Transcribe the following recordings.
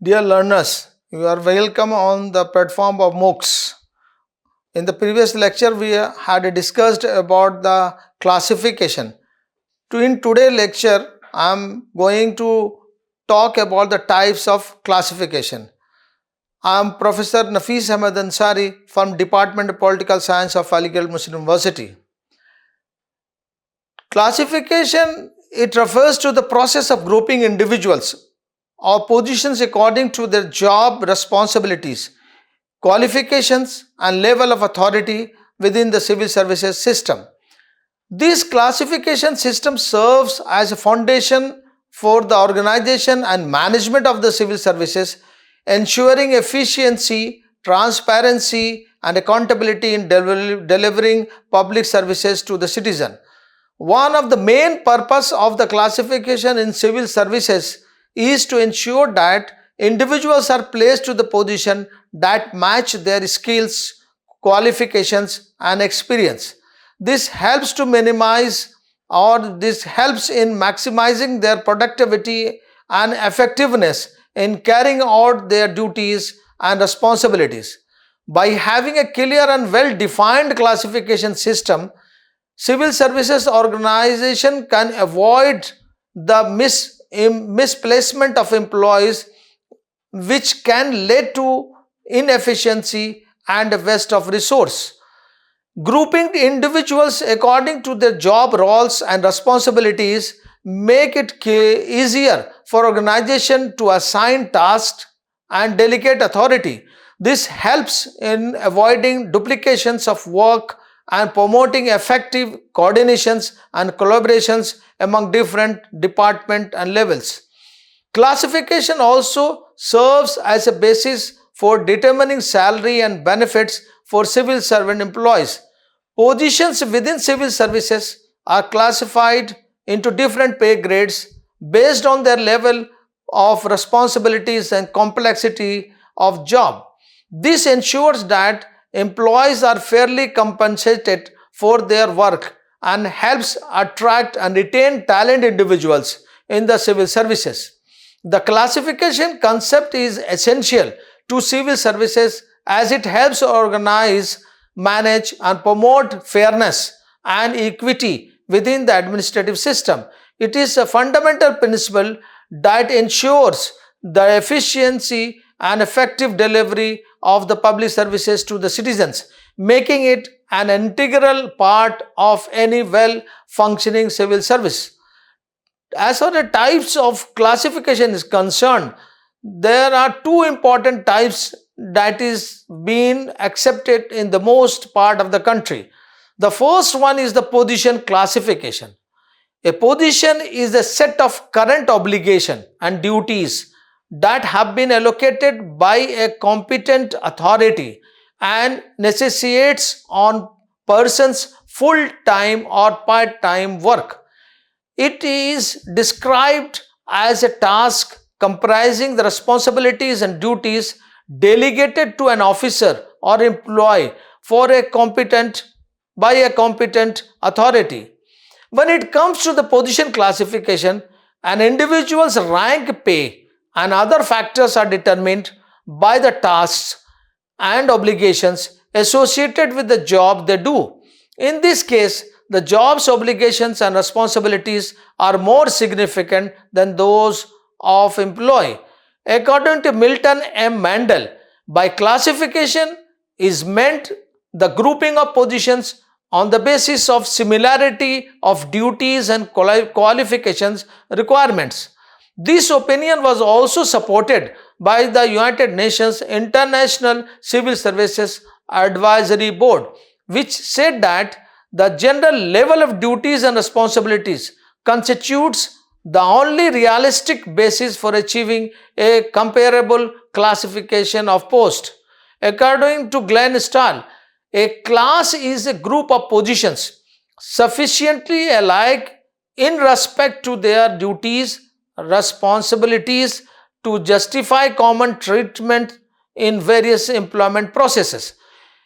Dear learners, you are welcome on the platform of MOOCs. In the previous lecture, we had discussed about the classification. In today's lecture, I am going to talk about the types of classification. I am Professor Nafis Ahmed Ansari from Department of Political Science of Aligarh Muslim University. Classification, it refers to the process of grouping individuals or positions according to their job responsibilities, qualifications and level of authority within the civil services system. This classification system serves as a foundation for the organization and management of the civil services, ensuring efficiency, transparency and accountability in delivering public services to the citizen. One of the main purpose of the classification in civil services is to ensure that individuals are placed to the position that match their skills, qualifications and experience. This helps in maximizing their productivity and effectiveness in carrying out their duties and responsibilities. By having a clear and well-defined classification system, civil services organization can avoid the misplacement of employees, which can lead to inefficiency and a waste of resource. Grouping individuals according to their job roles and responsibilities make it easier for organization to assign tasks and delegate authority. This helps in avoiding duplications of work and promoting effective coordinations and collaborations among different departments and levels. Classification also serves as a basis for determining salary and benefits for civil servant employees. Positions within civil services are classified into different pay grades based on their level of responsibilities and complexity of job. This ensures that employees are fairly compensated for their work and helps attract and retain talented individuals in the civil services. The classification concept is essential to civil services as it helps organize, manage and promote fairness and equity within the administrative system. It is a fundamental principle that ensures the efficiency and effective delivery of the public services to the citizens, making it an integral part of any well-functioning civil service. As far as the types of classification is concerned, there are two important types that is being accepted in the most part of the country. The first one is the position classification. A position is a set of current obligation and duties that have been allocated by a competent authority and necessitates on person's full-time or part-time work. It is described as a task comprising the responsibilities and duties delegated to an officer or employee by a competent authority. When it comes to the position classification, an individual's rank, pay and other factors are determined by the tasks and obligations associated with the job they do. In this case, the job's obligations and responsibilities are more significant than those of employee. According to Milton M. Mandel, by classification is meant the grouping of positions on the basis of similarity of duties and qualifications requirements. This opinion was also supported by the United Nations International Civil Services Advisory Board, which said that the general level of duties and responsibilities constitutes the only realistic basis for achieving a comparable classification of post. According to Glenn Stahl, a class is a group of positions sufficiently alike in respect to their duties, responsibilities to justify common treatment in various employment processes.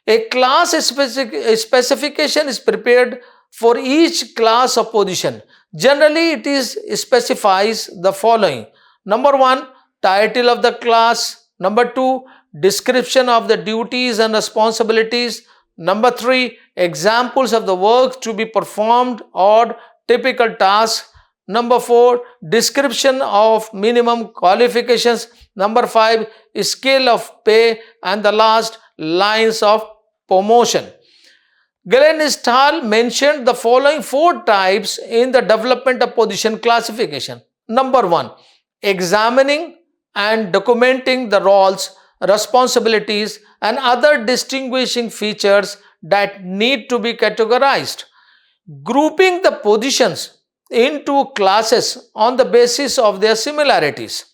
A class specification is prepared for each class of position. Generally, it specifies the following. Number one, title of the class. Number 2, description of the duties and responsibilities. Number 3, examples of the work to be performed or typical tasks. Number 4, description of minimum qualifications. Number 5, scale of pay. And the last, lines of promotion. Glenn Stahl mentioned the following 4 types in the development of position classification. Number 1, examining and documenting the roles, responsibilities, and other distinguishing features that need to be categorized. Grouping the positions into classes on the basis of their similarities.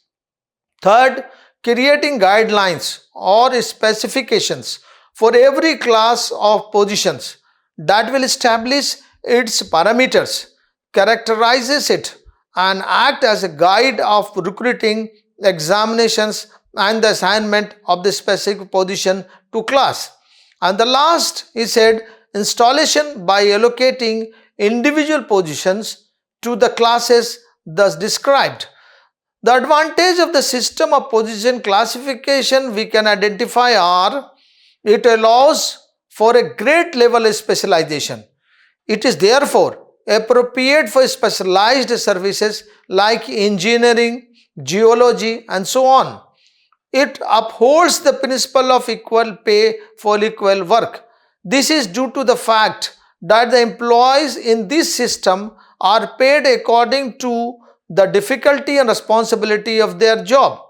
Third, creating guidelines or specifications for every class of positions that will establish its parameters, characterizes it, and act as a guide of recruiting, examinations, and the assignment of the specific position to class. And the last, he said, installation by allocating individual positions to the classes thus described. The advantage of the system of position classification we can identify are: it allows for a great level of specialization. It is therefore appropriate for specialized services like engineering, geology, and so on. It upholds the principle of equal pay for equal work. This is due to the fact that the employees in this system are paid according to the difficulty and responsibility of their job.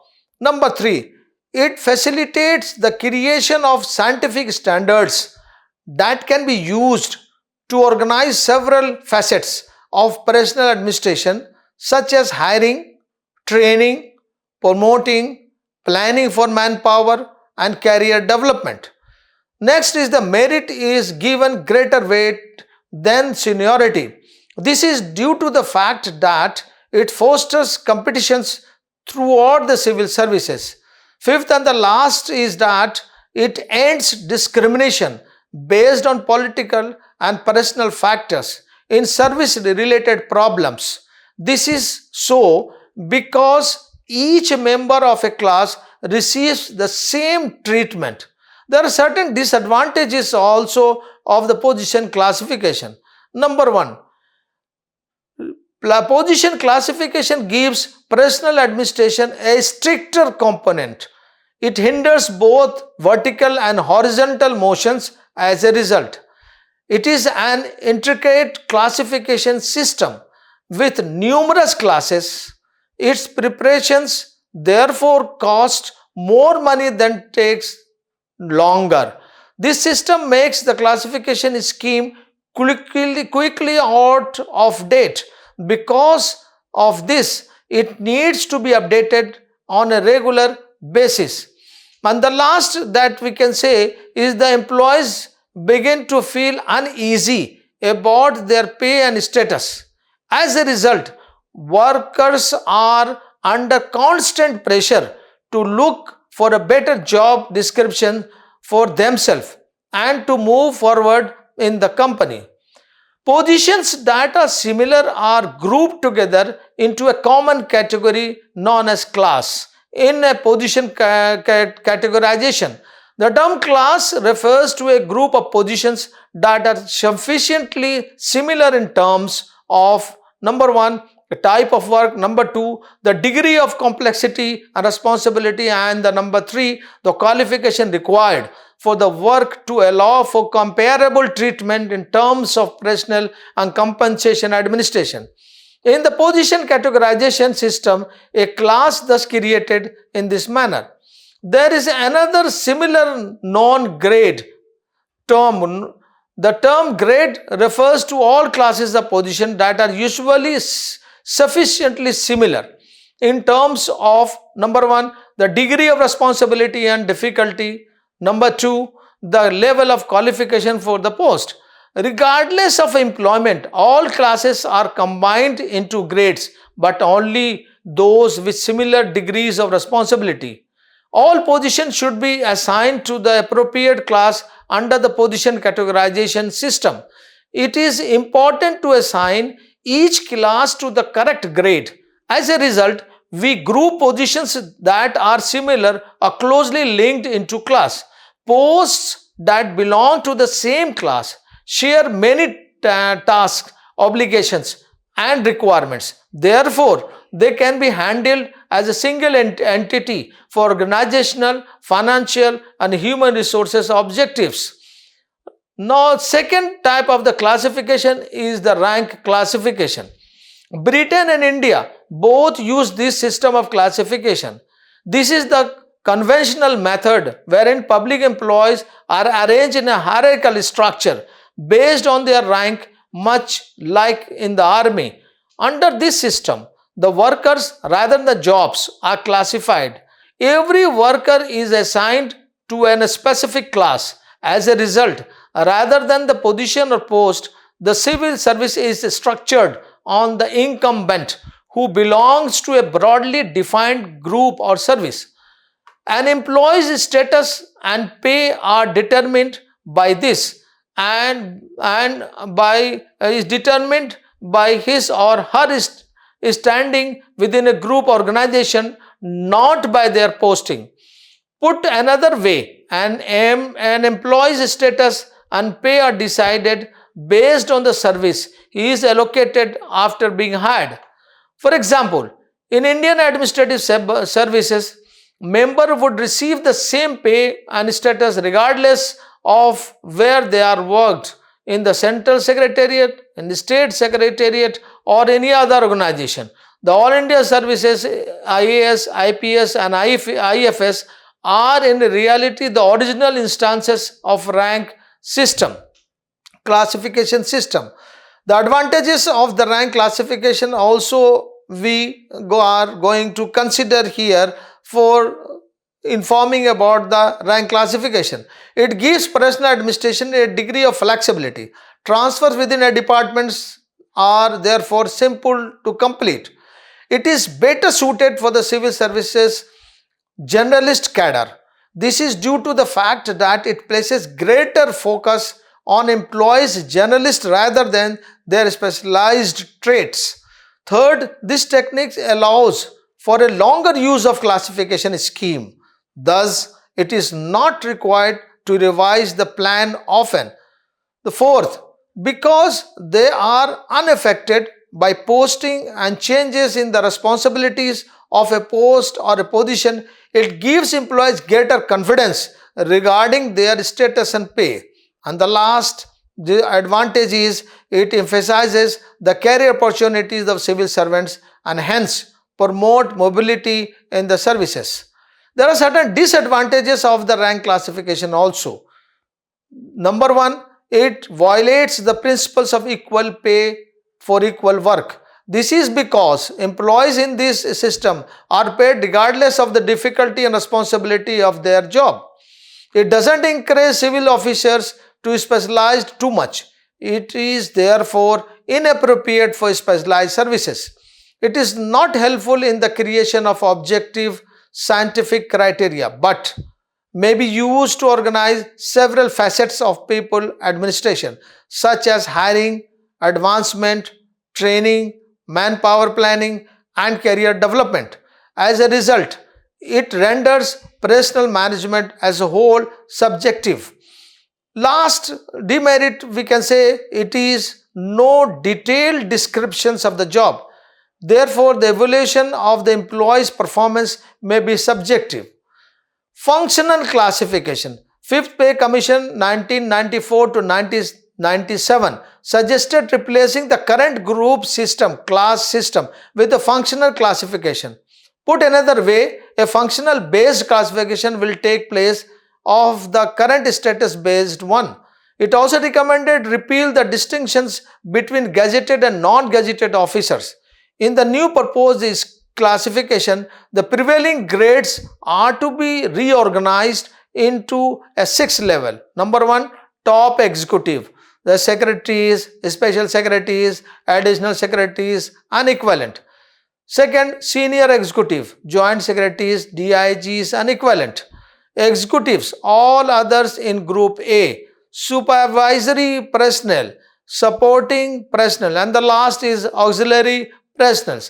Number 3, it facilitates the creation of scientific standards that can be used to organize several facets of personal administration, such as hiring, training, promoting, planning for manpower, and career development. Next is the merit is given greater weight than seniority. This is due to the fact that it fosters competitions throughout the civil services. Fifth and the last is that it ends discrimination based on political and personal factors in service related problems. This is so because each member of a class receives the same treatment. There are certain disadvantages also of the position classification. Number 1, position classification gives personal administration a stricter component. It hinders both vertical and horizontal motions as a result. It is an intricate classification system with numerous classes. Its preparations therefore cost more money than takes longer. This system makes the classification scheme quickly out of date. Because of this, it needs to be updated on a regular basis. And the last that we can say is the employees begin to feel uneasy about their pay and status. As a result, workers are under constant pressure to look for a better job description for themselves and to move forward in the company. Positions that are similar are grouped together into a common category known as class. In a position categorization, the term class refers to a group of positions that are sufficiently similar in terms of: number 1, the type of work; number 2, the degree of complexity and responsibility; and the number 3, the qualification required for the work to allow for comparable treatment in terms of personal and compensation administration. In the position categorization system, a class thus created in this manner. There is another similar non-grade term. The term grade refers to all classes of position that are usually sufficiently similar in terms of: number 1, the degree of responsibility and difficulty; number 2, the level of qualification for the post. Regardless of employment, all classes are combined into grades, but only those with similar degrees of responsibility. All positions should be assigned to the appropriate class under the position categorization system. It is important to assign each class to the correct grade. As a result, We group positions that are similar or closely linked into class. Posts that belong to the same class share many tasks, obligations, and requirements. Therefore, they can be handled as a single entity for organizational, financial, and human resources objectives. Now, second type of the classification is the rank classification. Britain and India both use this system of classification. This is the conventional method wherein public employees are arranged in a hierarchical structure based on their rank, much like in the army. Under this system, the workers rather than the jobs are classified. Every worker is assigned to a specific class. As a result, rather than the position or post, the civil service is structured on the incumbent who belongs to a broadly defined group or service. An employee's status and pay are determined by this and by is determined by his or her standing within a group organization, not by their posting. Put another way, an employee's status and pay are decided based on the service he is allocated after being hired. For example, in Indian administrative services, member would receive the same pay and status regardless of where they are worked, in the central secretariat, in the state secretariat, or any other organization. The All India Services, IAS, IPS, and IFS are in reality the original instances of rank system, classification system. The advantages of the rank classification also we are going to consider here for informing about the rank classification. It gives personal administration a degree of flexibility. Transfers within a departments are therefore simple to complete. It is better suited for the civil services generalist cadre. This is due to the fact that it places greater focus on employees' generalist rather than their specialized traits. Third, this technique allows for a longer use of classification scheme. Thus, it is not required to revise the plan often. The fourth, because they are unaffected by posting and changes in the responsibilities of a post or a position, it gives employees greater confidence regarding their status and pay. And the last advantage is it emphasizes the career opportunities of civil servants and hence promote mobility in the services. There are certain disadvantages of the rank classification also. Number one, it violates the principles of equal pay for equal work. This is because employees in this system are paid regardless of the difficulty and responsibility of their job. It doesn't encourage civil officers to specialize too much. It is therefore inappropriate for specialized services. It is not helpful in the creation of objective scientific criteria, but may be used to organize several facets of people administration, such as hiring, advancement, training, manpower planning, and career development. As a result, it renders personal management as a whole subjective. Last demerit, we can say it is no detailed descriptions of the job. Therefore, the evaluation of the employee's performance may be subjective. Functional classification. Fifth Pay Commission 1994 to 1997 suggested replacing the current group system, class system, with a functional classification. Put another way, a functional based classification will take place of the current status based one. It also recommended repeal the distinctions between gazetted and non-gazetted officers. In the new proposed classification, the prevailing grades are to be reorganized into a 6 level. Number 1, top executive, the secretaries, special secretaries, additional secretaries, and equivalent. Second, senior executive, joint secretaries, DIGs, and equivalent. Executives, all others in group A, supervisory personnel, supporting personnel, and the last is auxiliary personnel.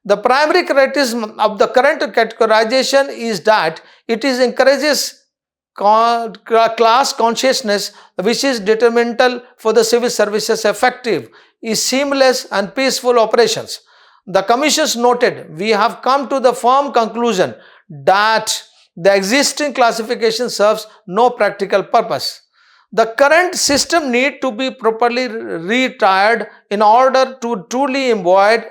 The primary criticism of the current categorization is that it is encourages class consciousness, which is detrimental for the civil services effective, is seamless and peaceful operations. The commissions noted, we have come to the firm conclusion that the existing classification serves no practical purpose. The current system need to be properly retired in order to truly embody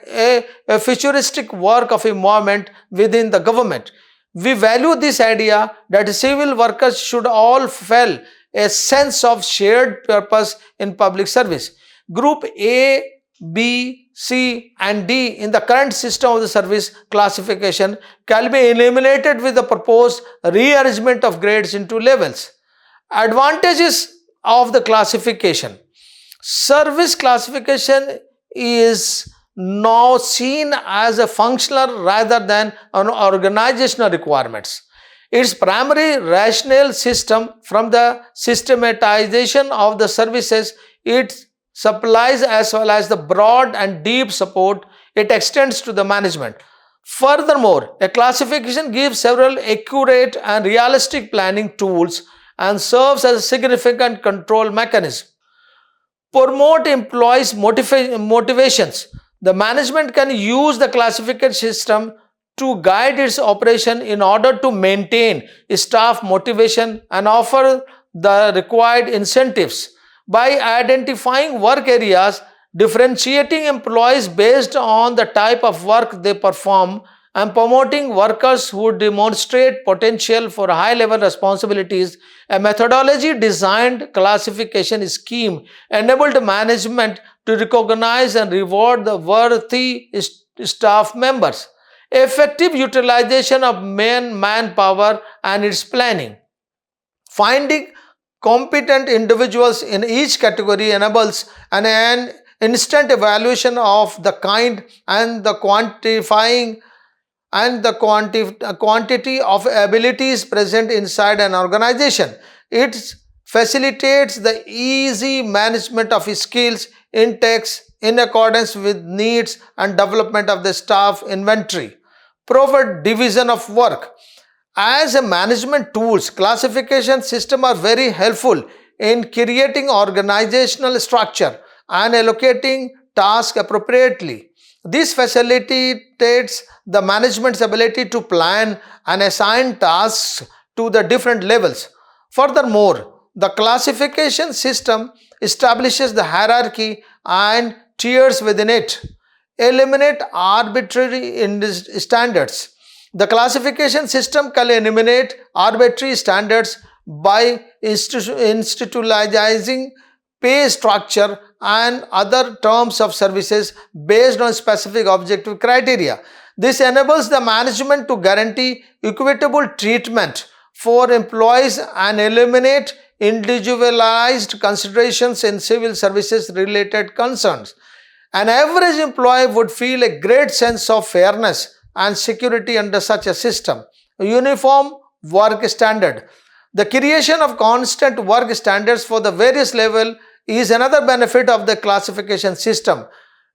a futuristic work of environment within the government. We value this idea that civil workers should all feel a sense of shared purpose in public service. Group A, B, C and D in the current system of the service classification can be eliminated with the proposed rearrangement of grades into levels. Advantages of the classification. Service classification is now seen as a functional rather than an organizational requirements. Its primary rationale system from the systematization of the services it supplies as well as the broad and deep support it extends to the management. Furthermore, a classification gives several accurate and realistic planning tools and serves as a significant control mechanism. Promote employees' motivations. The management can use the classification system to guide its operation in order to maintain staff motivation and offer the required incentives. By identifying work areas, differentiating employees based on the type of work they perform, and promoting workers who demonstrate potential for high-level responsibilities, a methodology designed classification scheme enabled management to recognize and reward the worthy staff members. Effective utilization of manpower and its planning. Finding competent individuals in each category enables an instant evaluation of the kind and the quantifying and the quantity of abilities present inside an organization. It facilitates the easy management of skills intakes in accordance with needs and development of the staff inventory. Proper division of work. As a management tools, classification systems are very helpful in creating organizational structure and allocating tasks appropriately. This facilitates the management's ability to plan and assign tasks to the different levels. Furthermore, the classification system establishes the hierarchy and tiers within it. Eliminate arbitrary standards. The classification system can eliminate arbitrary standards by institutionalizing pay structure and other terms of services based on specific objective criteria. This enables the management to guarantee equitable treatment for employees and eliminate individualized considerations in civil services related concerns. An average employee would feel a great sense of fairness and security under such a system. A uniform work standard. The creation of constant work standards for the various levels is another benefit of the classification system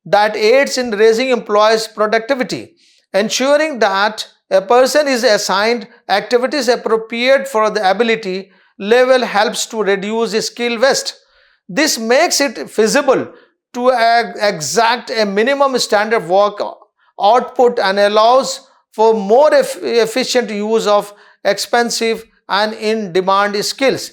that aids in raising employees' productivity. Ensuring that a person is assigned activities appropriate for the ability level helps to reduce skill waste. This makes it feasible to exact a minimum standard work output and allows for more efficient use of expensive and in-demand skills.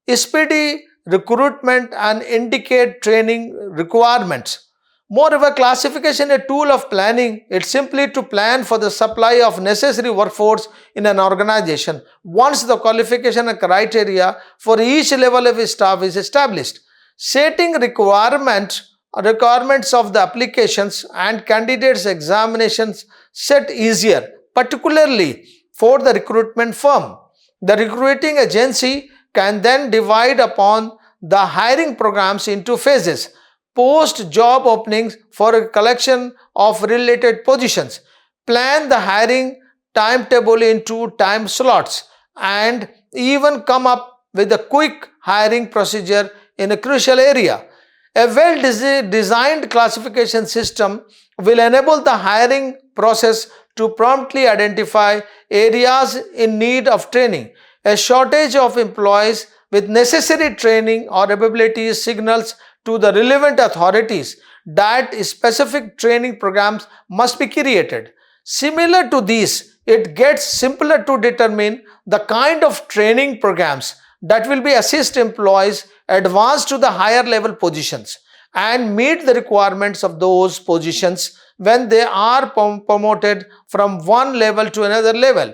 Speedy recruitment and indicate training requirements. Moreover, classification is a tool of planning. It's simply to plan for the supply of necessary workforce in an organization once the qualification and criteria for each level of staff is established. Setting requirements of the applications and candidates examinations set easier, particularly for the recruitment firm. The recruiting agency can then divide upon the hiring programs into phases. Post job openings for a collection of related positions, plan the hiring timetable into time slots, and even come up with a quick hiring procedure in a crucial area. A well-designed classification system will enable the hiring process to promptly identify areas in need of training. A shortage of employees with necessary training or abilities signals to the relevant authorities that specific training programs must be created. Similar to these, it gets simpler to determine the kind of training programs that will be assist employees advance to the higher level positions and meet the requirements of those positions when they are promoted from one level to another level.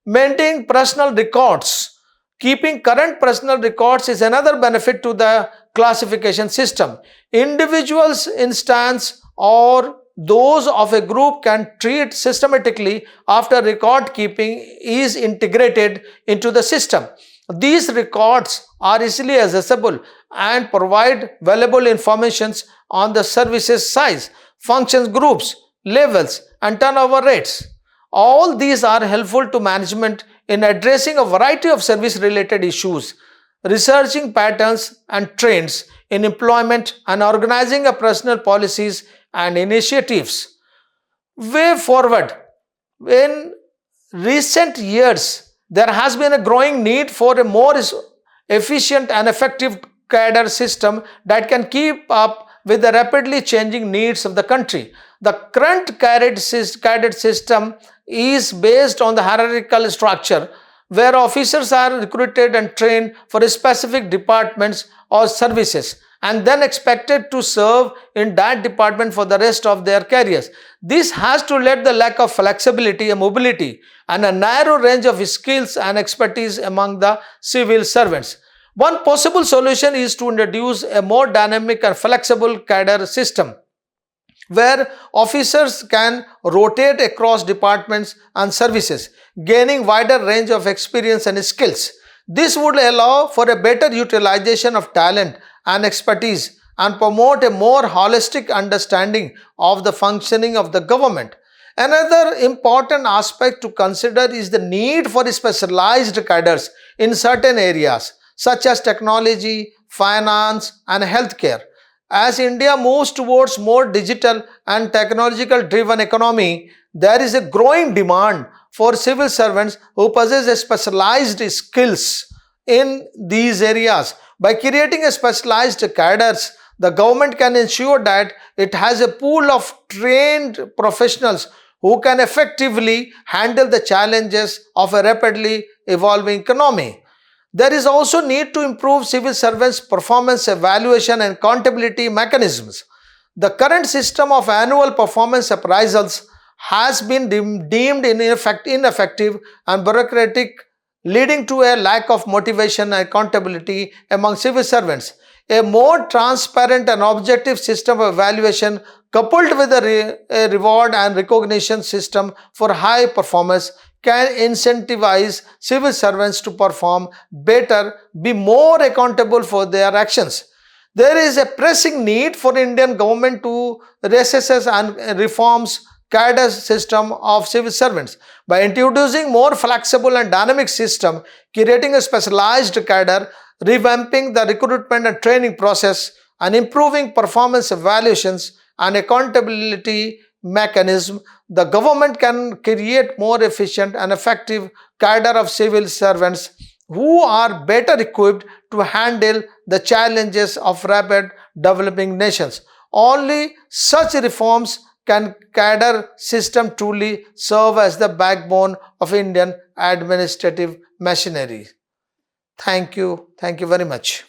Maintaining personal records. Keeping current personal records is another benefit to the classification system. Individuals, instance, or those of a group can treat systematically after record keeping is integrated into the system. These records are easily accessible and provide valuable information on the services size, functions groups, levels, and turnover rates. All these are helpful to management in addressing a variety of service related issues, researching patterns and trends in employment, and organizing a personal policies and initiatives. Way forward, in recent years, there has been a growing need for a more efficient and effective cadre system that can keep up with the rapidly changing needs of the country. The current cadre system is based on the hierarchical structure where officers are recruited and trained for specific departments or services and then expected to serve in that department for the rest of their careers. This has to lead the lack of flexibility and mobility and a narrow range of skills and expertise among the civil servants. One possible solution is to introduce a more dynamic and flexible cadre system where officers can rotate across departments and services, gaining wider range of experience and skills. This would allow for a better utilization of talent and expertise and promote a more holistic understanding of the functioning of the government. Another important aspect to consider is the need for specialized cadres in certain areas such as technology, finance, and healthcare. As India moves towards more digital and technological driven economy, there is a growing demand for civil servants who possess specialized skills in these areas. By creating a specialized cadres, the government can ensure that it has a pool of trained professionals who can effectively handle the challenges of a rapidly evolving economy. There is also need to improve civil servants' performance evaluation and accountability mechanisms. The current system of annual performance appraisals has been deemed ineffective and bureaucratic, leading to a lack of motivation and accountability among civil servants. A more transparent and objective system of evaluation coupled with a reward and recognition system for high performance can incentivize civil servants to perform better, be more accountable for their actions. There is a pressing need for Indian government to reassess and reforms cadre system of civil servants. By introducing more flexible and dynamic system, creating a specialized cadre, revamping the recruitment and training process, and improving performance evaluations and accountability mechanism, the government can create more efficient and effective cadre of civil servants who are better equipped to handle the challenges of rapid developing nations. Only such reforms can cadre system truly serve as the backbone of Indian administrative machinery. Thank you. Thank you very much.